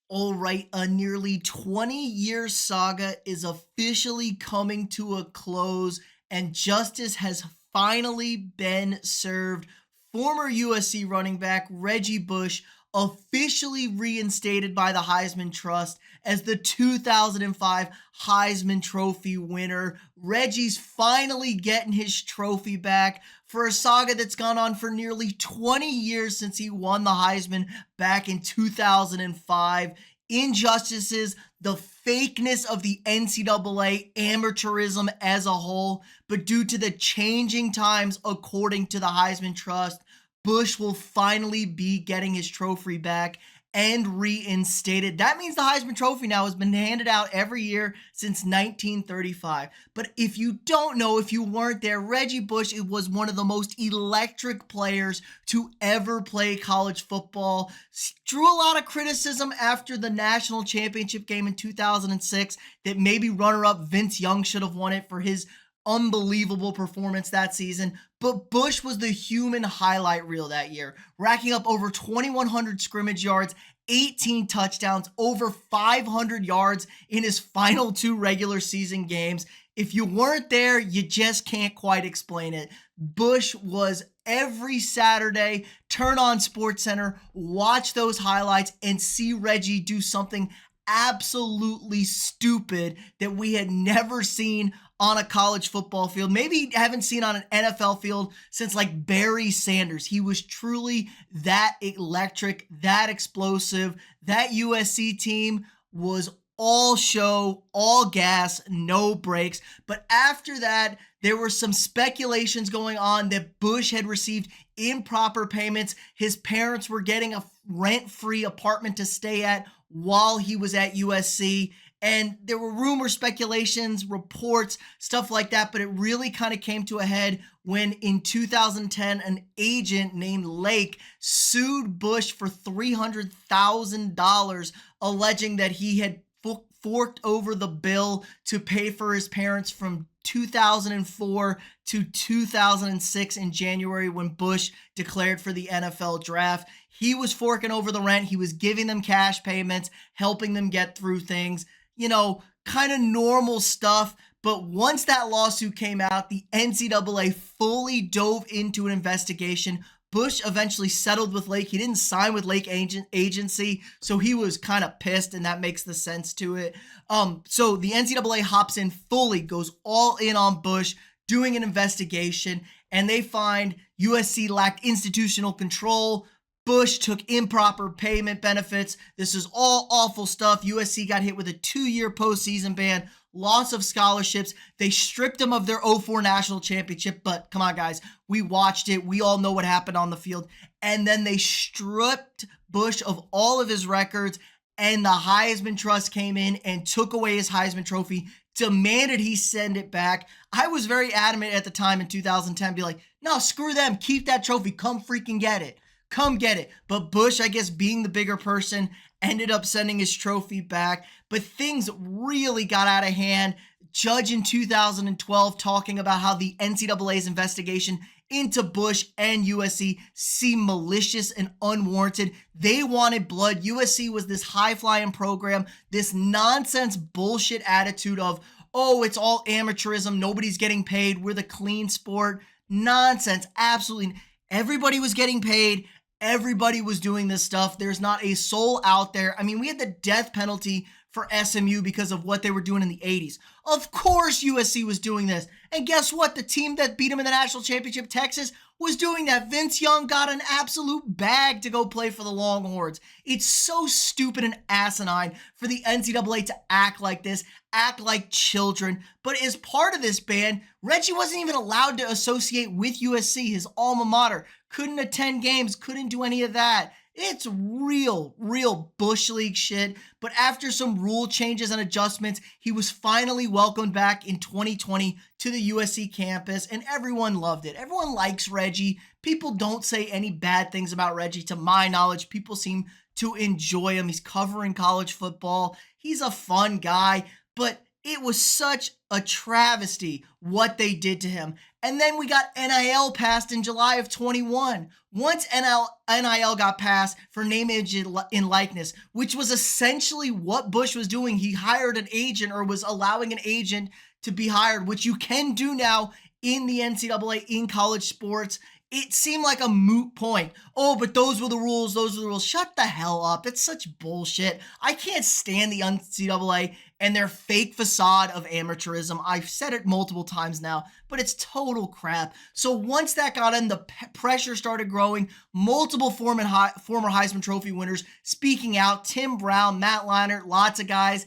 All right, a nearly 20-year saga is officially coming to a close, and justice has finally been served. Former USC running back Reggie Bush officially reinstated by the Heisman Trust as the 2005 Heisman Trophy winner. Reggie's finally getting his trophy back for a saga that's gone on for nearly 20 years since he won the Heisman back in 2005. Injustices, the fakeness of the NCAA, amateurism as a whole, but due to the changing times, according to the Heisman Trust, Bush will finally be getting his trophy back and reinstated. That means the Heisman Trophy now has been handed out every year since 1935. But if you don't know, if you weren't there, Reggie Bush was one of the most electric players to ever play college football. Drew a lot of criticism after the national championship game in 2006 that maybe runner-up Vince Young should have won it for his unbelievable performance that season. But Bush was the human highlight reel that year, racking up over 2,100 scrimmage yards, 18 touchdowns, over 500 yards in his final two regular season games. If you weren't there, you just can't quite explain it. Bush was every Saturday, turn on SportsCenter, watch those highlights, and see Reggie do something absolutely stupid that we had never seen on a college football field. Maybe haven't seen on an NFL field since like Barry Sanders. He was truly that electric, that explosive. That USC team was all show, all gas, no breaks. But after that, there were some speculations going on that Bush had received improper payments. His parents were getting a rent-free apartment to stay at while he was at USC. And there were rumors, speculations, reports, stuff like that. But it really kind of came to a head when in 2010, an agent named Lake sued Bush for $300,000, alleging that he had forked over the bill to pay for his parents from 2004 to 2006 in January when Bush declared for the NFL draft. He was forking over the rent. He was giving them cash payments, helping them get through things, kind of normal stuff. But once that lawsuit came out, the NCAA fully dove into an investigation. Bush eventually settled with Lake. He didn't sign with Lake Agency, so he was kind of pissed, and that makes the sense to it. So the NCAA hops in fully, goes all in on Bush, doing an investigation, and they find USC lacked institutional control. Bush took improper payment benefits. This is all awful stuff. USC got hit with a 2-year postseason ban, loss of scholarships. They stripped him of their '04 national championship. But come on, guys, we watched it. We all know what happened on the field. And then they stripped Bush of all of his records. And the Heisman Trust came in and took away his Heisman Trophy, demanded he send it back. I was very adamant at the time in 2010, be like, no, screw them. Keep that trophy. Come freaking get it. Come get it. But Bush, I guess being the bigger person, ended up sending his trophy back. But things really got out of hand. Judge in 2012 talking about how the NCAA's investigation into Bush and USC seemed malicious and unwarranted. They wanted blood. USC was this high-flying program, this nonsense bullshit attitude of, oh, it's all amateurism. Nobody's getting paid. We're the clean sport. Nonsense. Absolutely. Everybody was getting paid. Everybody was doing this stuff. There's not a soul out there. I mean, we had the death penalty for SMU because of what they were doing in the 80s. Of course USC was doing this. And guess what? The team that beat them in the national championship, Texas, was doing that. Vince Young got an absolute bag to go play for the Longhorns. It's so stupid and asinine for the NCAA to act like this, act like children. But as part of this ban, Reggie wasn't even allowed to associate with USC, his alma mater. Couldn't attend games, couldn't do any of that. It's real Bush League shit. But after some rule changes and adjustments, he was finally welcomed back in 2020 to the USC campus, and everyone loved it. Everyone likes Reggie. People don't say any bad things about Reggie. To my knowledge, people seem to enjoy him. He's covering college football. He's a fun guy. But It was such a travesty what they did to him. And then we got NIL passed in July of 21. Once NIL got passed for name, image, and likeness, which was essentially what Bush was doing. He hired an agent, or was allowing an agent to be hired, which you can do now in the NCAA in college sports. It seemed like a moot point. Oh, but those were the rules. Those were the rules. Shut the hell up. It's such bullshit. I can't stand the NCAA and their fake facade of amateurism. I've said it multiple times now, but it's total crap. So once that got in, the pressure started growing. Multiple former Heisman Trophy winners speaking out. Tim Brown, Matt Leinart, lots of guys.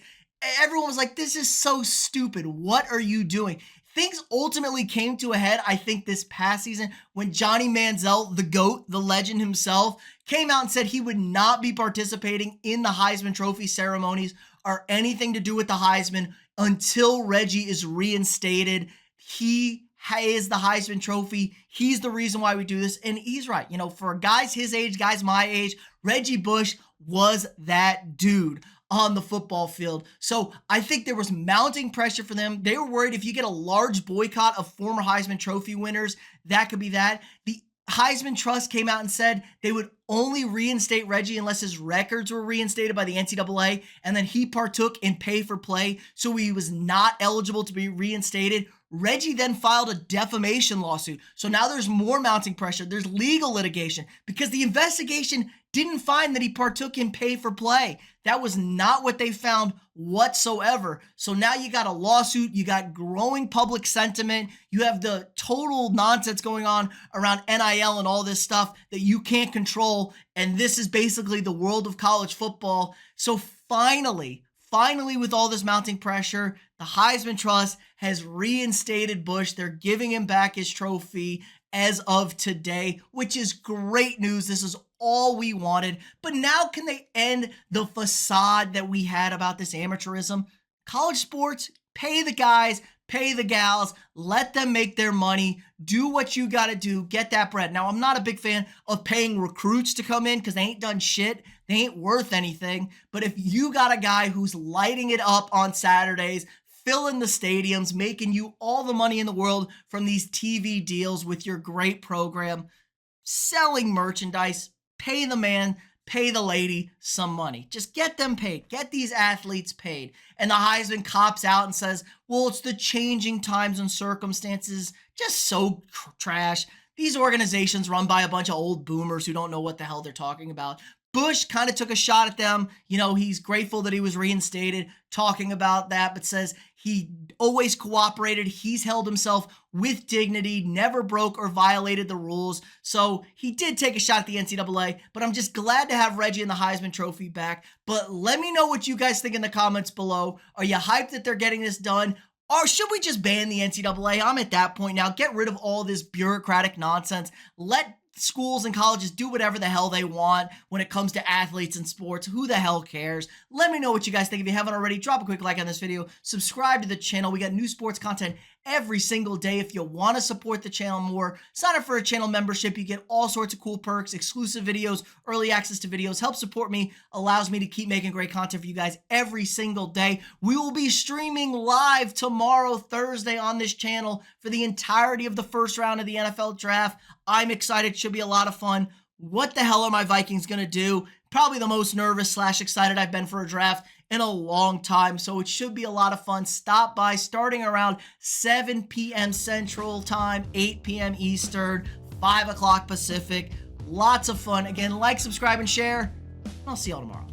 Everyone was like, this is so stupid. What are you doing? Things ultimately came to a head, I think, this past season when Johnny Manziel, the GOAT, the legend himself, came out and said he would not be participating in the Heisman Trophy ceremonies or anything to do with the Heisman until Reggie is reinstated. He is the Heisman Trophy. He's the reason why we do this. And he's right. You know, for guys his age, guys my age, Reggie Bush was that dude on the football field. So I think there was mounting pressure for them. They were worried if you get a large boycott of former Heisman Trophy winners, that could be that. The Heisman Trust came out and said they would only reinstate Reggie unless his records were reinstated by the NCAA, and then he partook in pay for play, so he was not eligible to be reinstated. Reggie then filed a defamation lawsuit. So now there's more mounting pressure. There's legal litigation because the investigation didn't find that he partook in pay for play. That was not what they found whatsoever. So now you got a lawsuit, you got growing public sentiment, you have the total nonsense going on around NIL and all this stuff that you can't control. And this is basically the world of college football. So finally, with all this mounting pressure, the Heisman Trust has reinstated Bush. They're giving him back his trophy as of today, which is great news. This is all we wanted. But now can they end the facade that we had about this amateurism? College sports, pay the guys, pay the gals, let them make their money, do what you got to do, get that bread. Now, I'm not a big fan of paying recruits to come in because they ain't done shit. They ain't worth anything. But if you got a guy who's lighting it up on Saturdays, filling the stadiums, making you all the money in the world from these TV deals with your great program, selling merchandise, pay the man, pay the lady some money. Just get them paid. Get these athletes paid. And the Heisman cops out and says, well, it's the changing times and circumstances. Just so trash. These organizations run by a bunch of old boomers who don't know what the hell they're talking about. Bush kind of took a shot at them. You know, he's grateful that he was reinstated, talking about that, but says he always cooperated. He's held himself with dignity, never broke or violated the rules. So he did take a shot at the NCAA, but I'm just glad to have Reggie and the Heisman Trophy back. But let me know what you guys think in the comments below. Are you hyped that they're getting this done? Or should we just ban the NCAA? I'm at that point now. Get rid of all this bureaucratic nonsense. Let schools and colleges do whatever the hell they want when it comes to athletes and sports. Who the hell cares? Let me know what you guys think. If you haven't already, drop a quick like on this video. Subscribe to the channel. We got new sports content every single day. If you want to support the channel more, sign up for a channel membership. You get all sorts of cool perks, exclusive videos, early access to videos. Help support me, allows me to keep making great content for you guys every single day. We will be streaming live tomorrow, Thursday, on this channel for the entirety of the first round of the NFL draft. I'm excited. Should be a lot of fun. What the hell are my Vikings going to do? Probably the most nervous / excited I've been for a draft in a long time. So it should be a lot of fun. Stop by starting around 7 p.m. Central Time, 8 p.m. Eastern, 5 o'clock Pacific. Lots of fun. Again, like, subscribe, and share. I'll see y'all tomorrow.